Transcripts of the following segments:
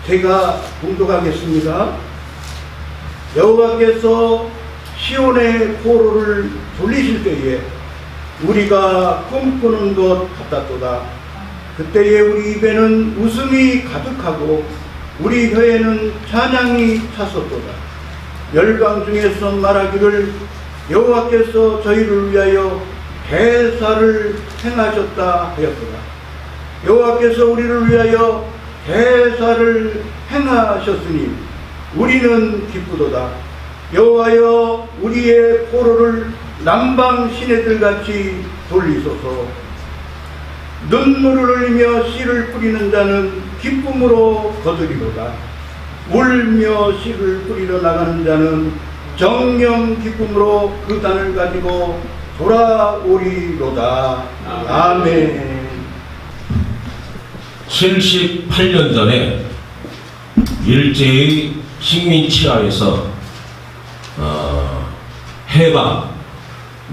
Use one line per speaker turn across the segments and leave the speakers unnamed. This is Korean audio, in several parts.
제가 봉독하겠습니다. 여호와께서 시온의 포로를 돌리실 때에 우리가 꿈꾸는 것 같았도다. 그때에 우리 입에는 웃음이 가득하고 우리 혀에는 찬양이 찼었도다. 열방 중에서 말하기를 여호와께서 저희를 위하여 대사를 행하셨다 하였도다. 여호와께서 우리를 위하여 대사를 행하셨으니 우리는 기쁘도다. 여호와여 우리의 포로를 남방 시내들같이 돌리소서. 눈물을 흘리며 씨를 뿌리는 자는 기쁨으로 거두리로다. 울며 씨를 뿌리러 나가는 자는 정령 기쁨으로 그 단을 가지고 돌아오리로다. 아멘.
78년 전에 일제의 식민 치하에서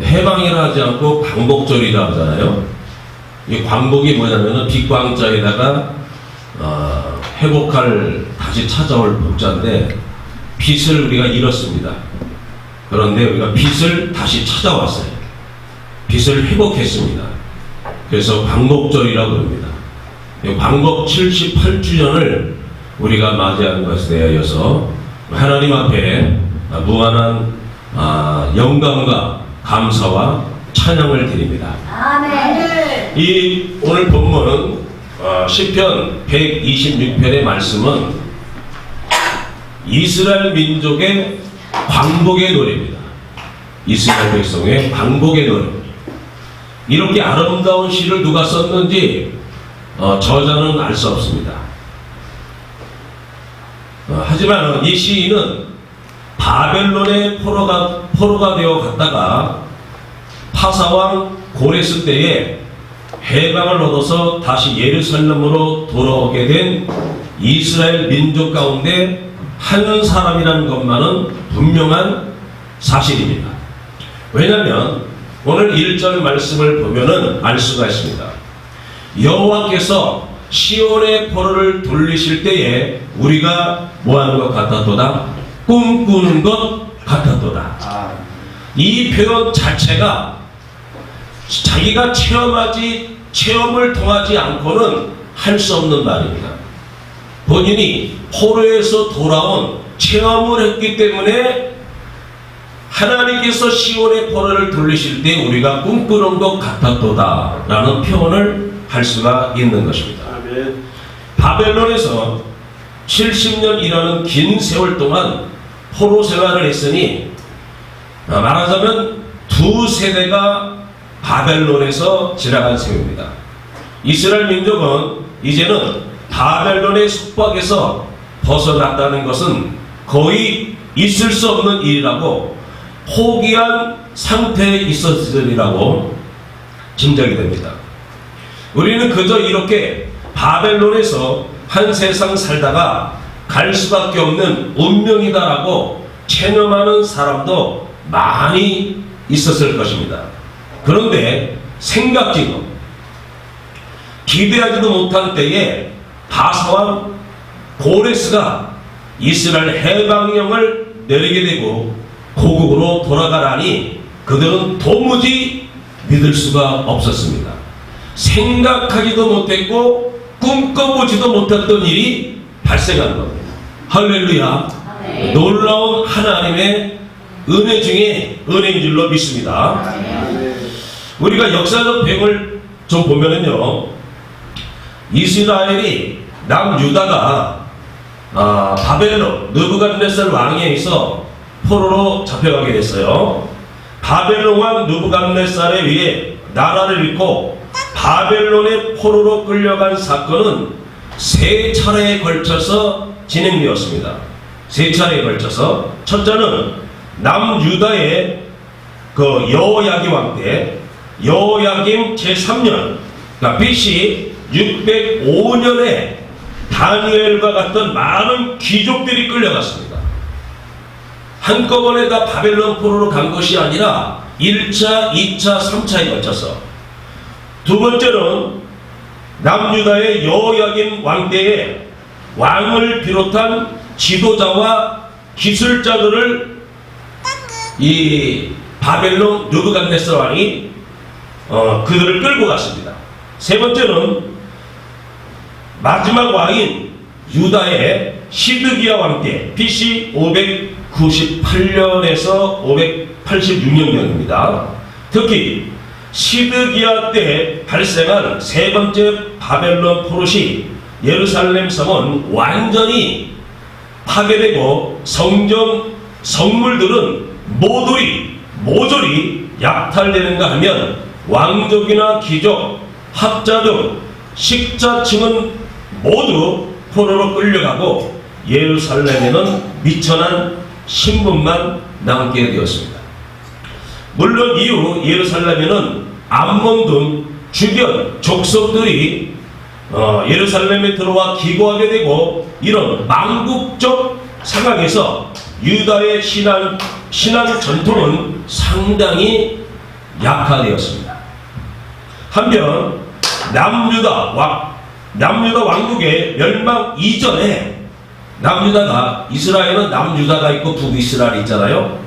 해방이라 하지 않고 광복절이라 하잖아요. 이 광복이 뭐냐면은 빛광자에다가 회복할 다시 찾아올 복자인데 빛을 우리가 잃었습니다. 그런데 우리가 빛을 다시 찾아왔어요. 빛을 회복했습니다. 그래서 광복절이라고 합니다. 광복 78주년을 우리가 맞이하는 것에 대하여서 하나님 앞에 무한한 영광과 감사와 찬양을 드립니다.
아멘.
이 오늘 본문은 시편 126편의 말씀은 이스라엘 민족의 광복의 노래입니다. 이스라엘 백성의 광복의 노래입니다. 이렇게 아름다운 시를 누가 썼는지 저자는 알 수 없습니다. 하지만 이 시인은 바벨론의 포로가 되어 갔다가 파사왕 고레스 때에 해방을 얻어서 다시 예루살렘으로 돌아오게 된 이스라엘 민족 가운데 한 사람이라는 것만은 분명한 사실입니다. 왜냐하면 오늘 1절 말씀을 보면은 알 수가 있습니다. 여호와께서 시온의 포로를 돌리실 때에 우리가 뭐하는 것 같았도다? 꿈꾸는 것 같았도다. 이 표현 자체가 자기가 체험을 통하지 않고는 할 수 없는 말입니다. 본인이 포로에서 돌아온 체험을 했기 때문에 하나님께서 시온의 포로를 돌리실 때 우리가 꿈꾸는 것 같았도다 라는 표현을 할 수가 있는 것입니다.
아멘.
바벨론에서 70년이라는 긴 세월 동안 포로 생활을 했으니 말하자면 두 세대가 바벨론에서 지나간 셈입니다. 이스라엘 민족은 이제는 바벨론의 속박에서 벗어났다는 것은 거의 있을 수 없는 일이라고 포기한 상태에 있었으리라고 짐작이 됩니다. 우리는 그저 이렇게 바벨론에서 한 세상 살다가 갈 수밖에 없는 운명이다라고 체념하는 사람도 많이 있었을 것입니다. 그런데 생각지도 기대하지도 못한 때에 바사왕 고레스가 이스라엘 해방령을 내리게 되고 고국으로 돌아가라니 그들은 도무지 믿을 수가 없었습니다. 생각하지도 못했고 꿈꿔보지도 못했던 일이 발생한 겁니다. 할렐루야.
아멘.
놀라운 하나님의 은혜 중에 은혜인 줄로 믿습니다.
아멘.
우리가 역사적 배경을 좀 보면은요, 이스라엘이 남유다가 바벨론 느부갓네살 왕에 의해서 포로로 잡혀가게 됐어요. 바벨론 왕 느부갓네살에 의해 나라를 잃고 바벨론의 포로로 끌려간 사건은 세 차례에 걸쳐서 진행되었습니다. 세 차례에 걸쳐서 첫째는 남유다의 그 여호야김 왕 때 여호야김 제3년 그러니까 BC 605년에 다니엘과 같은 많은 귀족들이 끌려갔습니다. 한꺼번에 다 바벨론 포로로 간 것이 아니라 1차, 2차, 3차에 걸쳐서. 두 번째는 남유다의 여호야김 왕 때에 왕을 비롯한 지도자와 기술자들을 이 바벨론 느부갓네살 왕이 그들을 끌고 갔습니다. 세 번째는 마지막 왕인 유다의 시드기야 왕 때 BC 598년에서 586년경입니다. 특히 시드기야 때 발생한 세 번째 바벨론 포로시 예루살렘 성은 완전히 파괴되고 성전 성물들은 모조리 약탈되는가 하면 왕족이나 귀족, 학자 등 식자층은 모두 포로로 끌려가고 예루살렘에는 미천한 신분만 남게 되었습니다. 물론 이후 예루살렘에는 암몬 등 주변 족속들이 예루살렘에 들어와 기거하게 되고, 이런 망국적 상황에서 유다의 신앙 전통은 상당히 약화되었습니다. 한편 남유다 왕국의 멸망 이전에, 이스라엘은 남유다가 있고 북이스라엘이 있잖아요.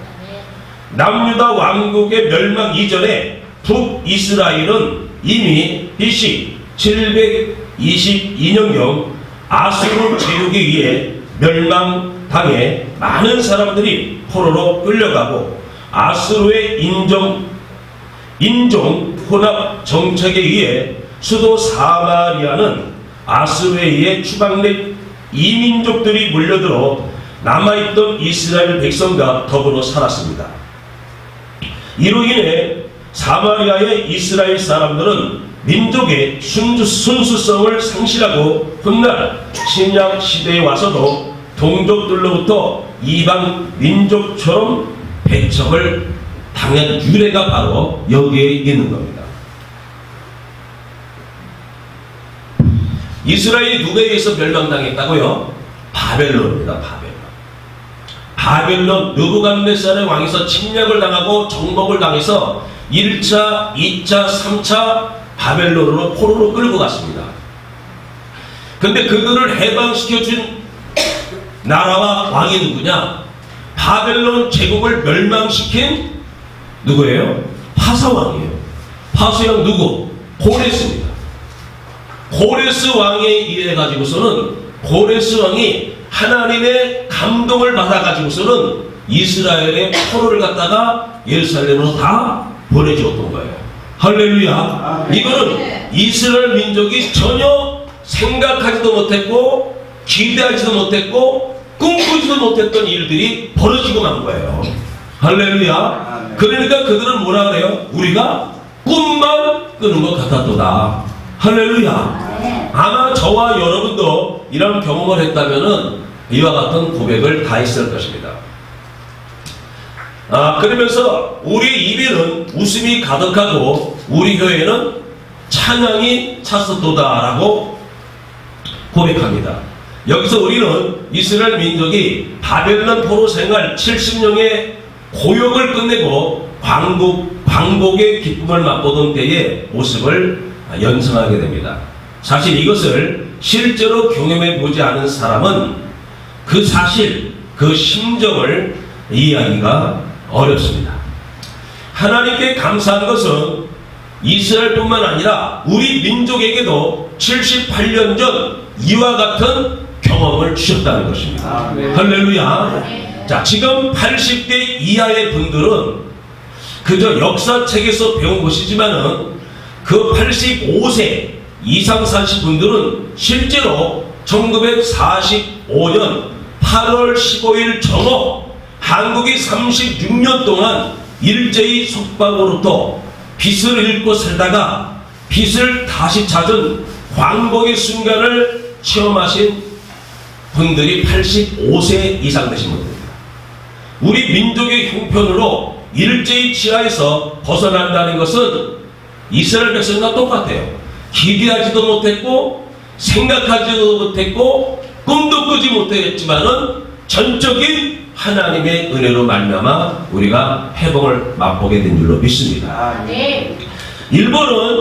남유다 왕국의 멸망 이전에 북이스라엘은 이미 BC 722년경 아수르 제국에 의해 멸망당해 많은 사람들이 포로로 끌려가고, 아수르의 인종 혼합 정책에 의해 수도 사마리아는 아수르에 의해 추방된 이민족들이 물려들어 남아있던 이스라엘 백성과 더불어 살았습니다. 이로 인해 사마리아의 이스라엘 사람들은 민족의 순수성을 상실하고, 훗날 신약 시대에 와서도 동족들로부터 이방 민족처럼 배척을 당한 유래가 바로 여기에 있는 겁니다. 이스라엘이 누구에 의해서 멸망당했다고요? 바벨론입니다. 바벨론 느부갓네살의 왕에서 침략을 당하고 정복을 당해서 1차, 2차, 3차 바벨론으로 포로로 끌고 갔습니다. 근데 그들을 해방시켜준 나라와 왕이 누구냐? 바벨론 제국을 멸망시킨 누구예요? 파사왕이에요. 파사왕 누구? 고레스입니다. 고레스 왕에 의해 가지고서는, 고레스 왕이 하나님의 감동을 받아 가지고서는 이스라엘의 포로를 갖다가 예루살렘으로 다 보내주었던 거예요. 할렐루야. 이거는 이스라엘 민족이 전혀 생각하지도 못했고 기대하지도 못했고 꿈꾸지도 못했던 일들이 벌어지고 만 거예요. 할렐루야. 그러니까 그들은 뭐라 그래요? 우리가 꿈만 꾸는 것 같았도다. 할렐루야. 아마 저와 여러분도 이런 경험을 했다면은 이와 같은 고백을 다 했을 것입니다. 그러면서 우리 입에는 웃음이 가득하고 우리 혀에는 찬양이 찼었도다라고 고백합니다. 여기서 우리는 이스라엘 민족이 바벨론 포로 생활 70년의 고역을 끝내고 광복의 기쁨을 맛보던 때의 모습을 연상하게 됩니다. 사실 이것을 실제로 경험해 보지 않은 사람은 그 사실, 그 심정을 이해하기가 어렵습니다. 하나님께 감사한 것은 이스라엘뿐만 아니라 우리 민족에게도 78년 전 이와 같은 경험을 주셨다는 것입니다. 할렐루야. 자, 지금 80대 이하의 분들은 그저 역사책에서 배운 것이지만은 그 85세 이상 사신 분들은 실제로 1945년 8월 15일 정오 한국이 36년 동안 일제히 속박으로부터 빚을 잃고 살다가 빚을 다시 찾은 광복의 순간을 체험하신 분들이 85세 이상 되신 분들입니다. 우리 민족의 형편으로 일제히 지하에서 벗어난다는 것은 이스라엘 백성과 똑같아요. 기대하지도 못했고 생각하지도 못했고 꿈도 꾸지 못했지만은 전적인 하나님의 은혜로 말미암아 우리가 회복을 맛보게 된 줄로 믿습니다.
네.
일본은